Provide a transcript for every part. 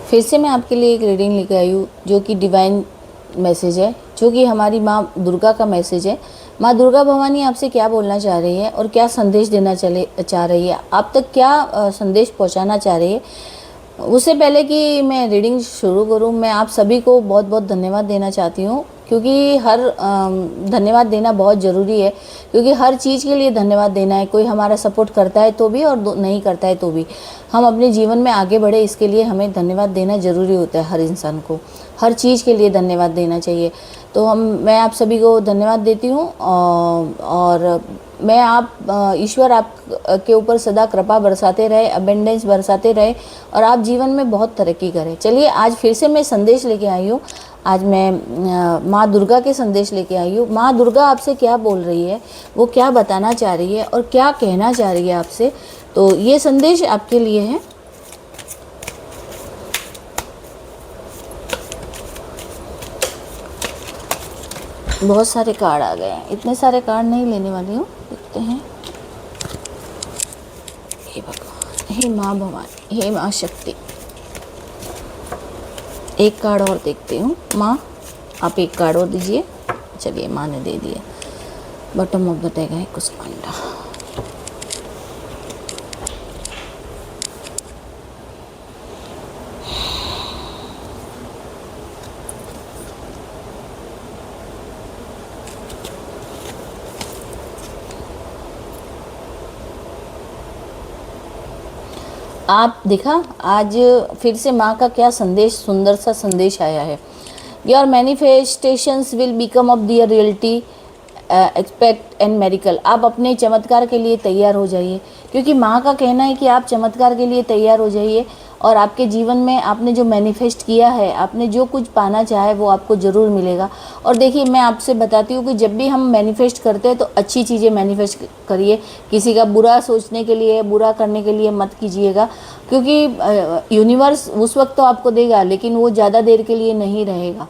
फिर से मैं आपके लिए एक रीडिंग लेकर आई हूँ जो कि डिवाइन मैसेज है, जो कि हमारी माँ दुर्गा का मैसेज है। माँ दुर्गा भवानी आपसे क्या बोलना चाह रही है और क्या संदेश देना चाह रही है, आप तक क्या संदेश पहुँचाना चाह रही है। उससे पहले कि मैं रीडिंग शुरू करूं, मैं आप सभी को बहुत बहुत धन्यवाद देना चाहती हूं, क्योंकि हर धन्यवाद देना बहुत ज़रूरी है। क्योंकि हर चीज़ के लिए धन्यवाद देना है। कोई हमारा सपोर्ट करता है तो भी और नहीं करता है तो भी हम अपने जीवन में आगे बढ़े, इसके लिए हमें धन्यवाद देना ज़रूरी होता है। हर इंसान को हर चीज़ के लिए धन्यवाद देना चाहिए। तो मैं आप सभी को धन्यवाद देती हूँ और मैं ईश्वर आप के ऊपर सदा कृपा बरसाते रहे, अबेंडेंस बरसाते रहे और आप जीवन में बहुत तरक्की करें। चलिए, आज फिर से मैं संदेश लेके आई हूँ। आज मैं माँ दुर्गा के संदेश लेके आई हूँ। माँ दुर्गा आपसे क्या बोल रही है, वो क्या बताना चाह रही है और क्या कहना चाह रही है आपसे। तो ये संदेश आपके लिए है। बहुत सारे कार्ड आ गए हैं, इतने सारे कार्ड नहीं लेने वाली हूँ। देखते हैं। हे भगवान, हे माँ भवानी, हे माँ शक्ति। एक कार्ड और देखती हूँ। माँ, आप एक कार्ड और दीजिए। चलिए, माँ ने दे दिया। बॉटम ऑफ द डेक है कुसमांडा। आप देखा, आज फिर से माँ का क्या संदेश, सुंदर सा संदेश आया है। Your manifestations will become of their reality, expect and miracle. आप अपने चमत्कार के लिए तैयार हो जाइए, क्योंकि माँ का कहना है कि आप चमत्कार के लिए तैयार हो जाइए और आपके जीवन में आपने जो मैनिफेस्ट किया है, आपने जो कुछ पाना चाहा है वो आपको ज़रूर मिलेगा। और देखिए, मैं आपसे बताती हूँ कि जब भी हम मैनिफेस्ट करते हैं तो अच्छी चीज़ें मैनिफेस्ट करिए। किसी का बुरा सोचने के लिए, बुरा करने के लिए मत कीजिएगा, क्योंकि यूनिवर्स उस वक्त तो आपको देगा, लेकिन वो ज़्यादा देर के लिए नहीं रहेगा।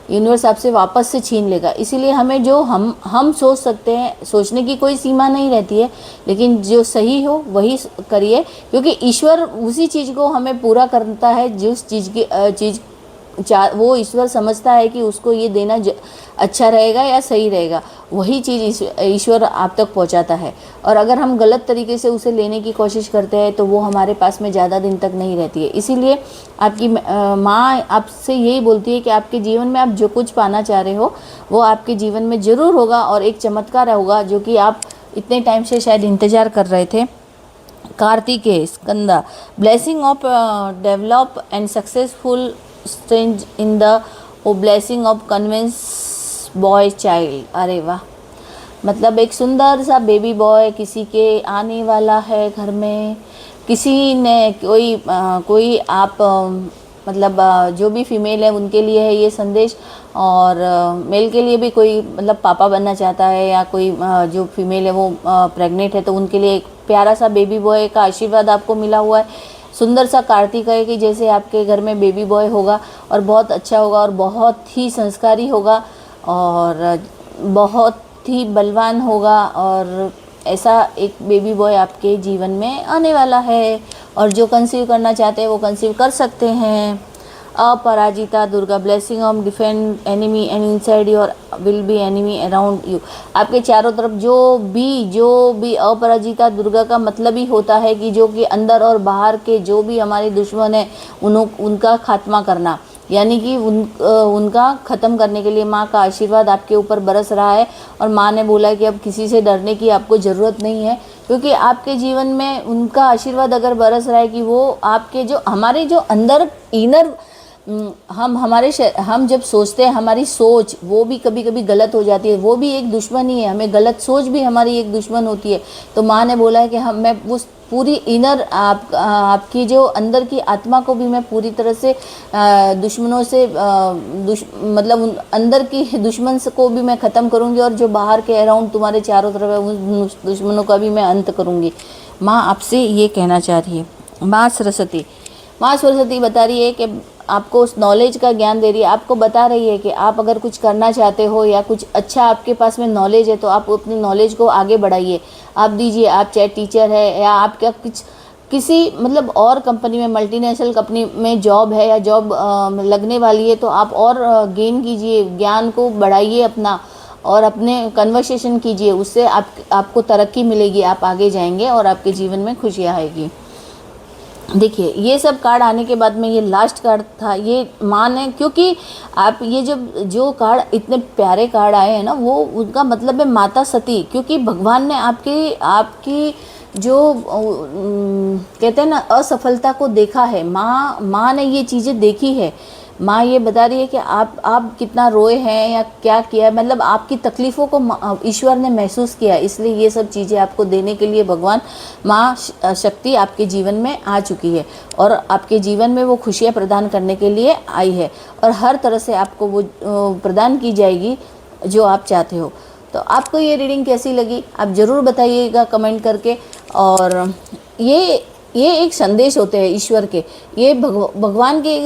यूनिवर्स आपसे वापस से छीन लेगा। इसीलिए हमें जो हम सोच सकते हैं, सोचने की कोई सीमा नहीं रहती है, लेकिन जो सही हो वही करिए, क्योंकि ईश्वर उसी चीज़ को हमें पूरा करता है जिस चीज़ की चीज़ वो ईश्वर समझता है कि उसको ये देना अच्छा रहेगा या सही रहेगा, वही चीज़ ईश्वर आप तक पहुंचाता है। और अगर हम गलत तरीके से उसे लेने की कोशिश करते हैं तो वो हमारे पास में ज़्यादा दिन तक नहीं रहती है। इसीलिए आपकी माँ आपसे यही बोलती है कि आपके जीवन में आप जो कुछ पाना चाह रहे हो वो आपके जीवन में ज़रूर होगा और एक चमत्कार होगा जो कि आप इतने टाइम से शायद इंतज़ार कर रहे थे। Kartikeya Skanda, blessing of develop and successful strange in the blessing of convince boy child. अरे वाह, मतलब एक सुंदर सा बेबी बॉय किसी के आने वाला है घर में। किसी ने कोई आप मतलब जो भी फीमेल है उनके लिए है ये संदेश, और मेल के लिए भी कोई मतलब पापा बनना चाहता है, या कोई जो फीमेल है वो प्रेग्नेंट है तो उनके लिए एक प्यारा सा बेबी बॉय का आशीर्वाद आपको मिला हुआ है। सुंदर सा कार्तिकेय कि जैसे आपके घर में बेबी बॉय होगा और बहुत अच्छा होगा और बहुत ही संस्कारी होगा और बहुत ही बलवान होगा, और ऐसा एक बेबी बॉय आपके जीवन में आने वाला है। और जो कंसीव करना चाहते हैं वो कंसीव कर सकते हैं। Aparajita Durga, blessing of defend enemy and inside your will be enemy around you. आपके चारों तरफ जो भी अपराजिता दुर्गा का मतलब ही होता है कि जो कि अंदर और बाहर के जो भी हमारे दुश्मन हैं उनका खात्मा करना, यानी कि उनका ख़त्म करने के लिए माँ का आशीर्वाद आपके ऊपर बरस रहा है। और माँ ने बोला है कि अब किसी से डरने की आपको ज़रूरत नहीं है, क्योंकि आपके जीवन में उनका आशीर्वाद अगर बरस रहा है कि वो आपके जो हमारे जो अंदर इनर हम जब सोचते हैं, हमारी सोच वो भी कभी कभी गलत हो जाती है, वो भी एक दुश्मन ही है। हमें गलत सोच भी हमारी एक दुश्मन होती है। तो माँ ने बोला है कि मैं उस पूरी इनर आपकी जो अंदर की आत्मा को भी मैं पूरी तरह से दुश्मनों से मतलब अंदर की दुश्मन को भी मैं ख़त्म करूँगी, और जो बाहर के अराउंड तुम्हारे चारों तरफ है उन दुश्मनों का भी मैं अंत करूँगी। माँ आपसे ये कहना चाह रही है। माँ सरस्वती बता रही है कि आपको उस नॉलेज का ज्ञान दे रही है। आपको बता रही है कि आप अगर कुछ करना चाहते हो या कुछ अच्छा आपके पास में नॉलेज है तो आप अपनी नॉलेज को आगे बढ़ाइए, आप दीजिए। आप चाहे टीचर है या आप क्या कुछ किसी मतलब और कंपनी में, मल्टीनेशनल कंपनी में जॉब है या जॉब लगने वाली है, तो आप और गेन कीजिए, ज्ञान को बढ़ाइए अपना, और अपने कन्वर्सेशन कीजिए, उससे आपको तरक्की मिलेगी, आप आगे जाएंगे और आपके जीवन में खुशियाँ आएगी। देखिए ये सब कार्ड आने के बाद में ये लास्ट कार्ड था, ये माँ ने, क्योंकि आप ये जब जो कार्ड इतने प्यारे कार्ड आए हैं ना, वो उनका मतलब है माता सती, क्योंकि भगवान ने आपकी जो कहते हैं ना असफलता को देखा है, माँ ने ये चीज़ें देखी है। माँ ये बता रही है कि आप कितना रोए हैं या क्या किया है, मतलब आपकी तकलीफ़ों को ईश्वर ने महसूस किया, इसलिए ये सब चीज़ें आपको देने के लिए भगवान माँ शक्ति आपके जीवन में आ चुकी है, और आपके जीवन में वो खुशियाँ प्रदान करने के लिए आई है, और हर तरह से आपको वो प्रदान की जाएगी जो आप चाहते हो। तो आपको ये रीडिंग कैसी लगी आप ज़रूर बताइएगा कमेंट करके। और ये एक संदेश होते हैं ईश्वर के, ये भगवान के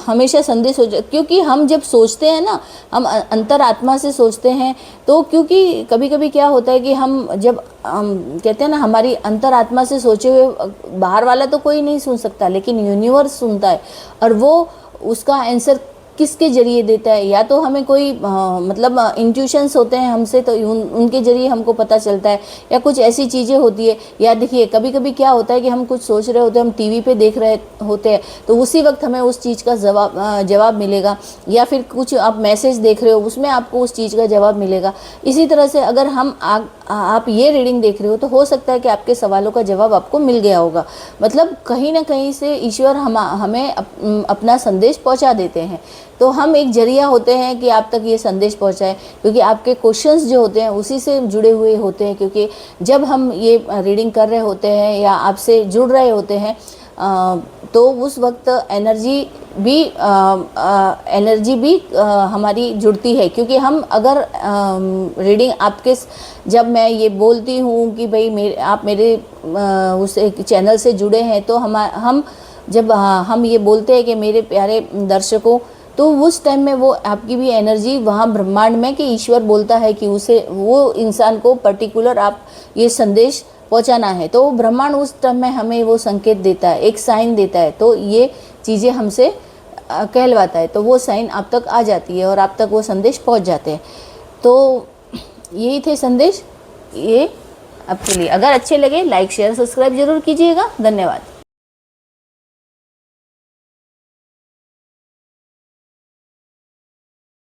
हमेशा संदेश हो जाए, क्योंकि हम जब सोचते हैं ना, हम अंतरात्मा से सोचते हैं, तो क्योंकि कभी कभी क्या होता है कि हम जब कहते हैं ना हमारी अंतरात्मा से सोचे हुए बाहर वाला तो कोई नहीं सुन सकता, लेकिन यूनिवर्स सुनता है, और वो उसका आंसर किसके जरिए देता है, या तो हमें कोई मतलब इंट्यूशंस होते हैं हमसे, तो उनके जरिए हमको पता चलता है, या कुछ ऐसी चीज़ें होती है। या देखिए कभी कभी क्या होता है कि हम कुछ सोच रहे होते हैं, हम टीवी पे देख रहे होते हैं, तो उसी वक्त हमें उस चीज़ का जवाब मिलेगा, या फिर कुछ आप मैसेज देख रहे हो, उसमें आपको उस चीज़ का जवाब मिलेगा। इसी तरह से अगर आप ये रीडिंग देख रहे हो, तो हो सकता है कि आपके सवालों का जवाब आपको मिल गया होगा, मतलब कहीं ना कहीं से ईश्वर हमें अपना संदेश पहुंचा देते हैं। तो हम एक जरिया होते हैं कि आप तक ये संदेश पहुंचाए, क्योंकि आपके क्वेश्चंस जो होते हैं उसी से जुड़े हुए होते हैं, क्योंकि जब हम ये रीडिंग कर रहे होते हैं या आपसे जुड़ रहे होते हैं, तो उस वक्त एनर्जी भी हमारी जुड़ती है, क्योंकि हम अगर रीडिंग आपके, जब मैं ये बोलती हूँ कि भाई आप मेरे उस एक चैनल से जुड़े हैं, तो हम जब हम ये बोलते हैं कि मेरे प्यारे दर्शकों, तो उस टाइम में वो आपकी भी एनर्जी वहाँ ब्रह्मांड में, कि ईश्वर बोलता है कि उसे वो इंसान को पर्टिकुलर आप ये संदेश पहुँचाना है, तो ब्रह्मांड उस टाइम में हमें वो संकेत देता है, एक साइन देता है, तो ये चीज़ें हमसे कहलवाता है, तो वो साइन आप तक आ जाती है और आप तक वो संदेश पहुँच जाते हैं। तो यही थे संदेश ये आपके लिए। अगर अच्छे लगे लाइक शेयर सब्सक्राइब जरूर कीजिएगा। धन्यवाद।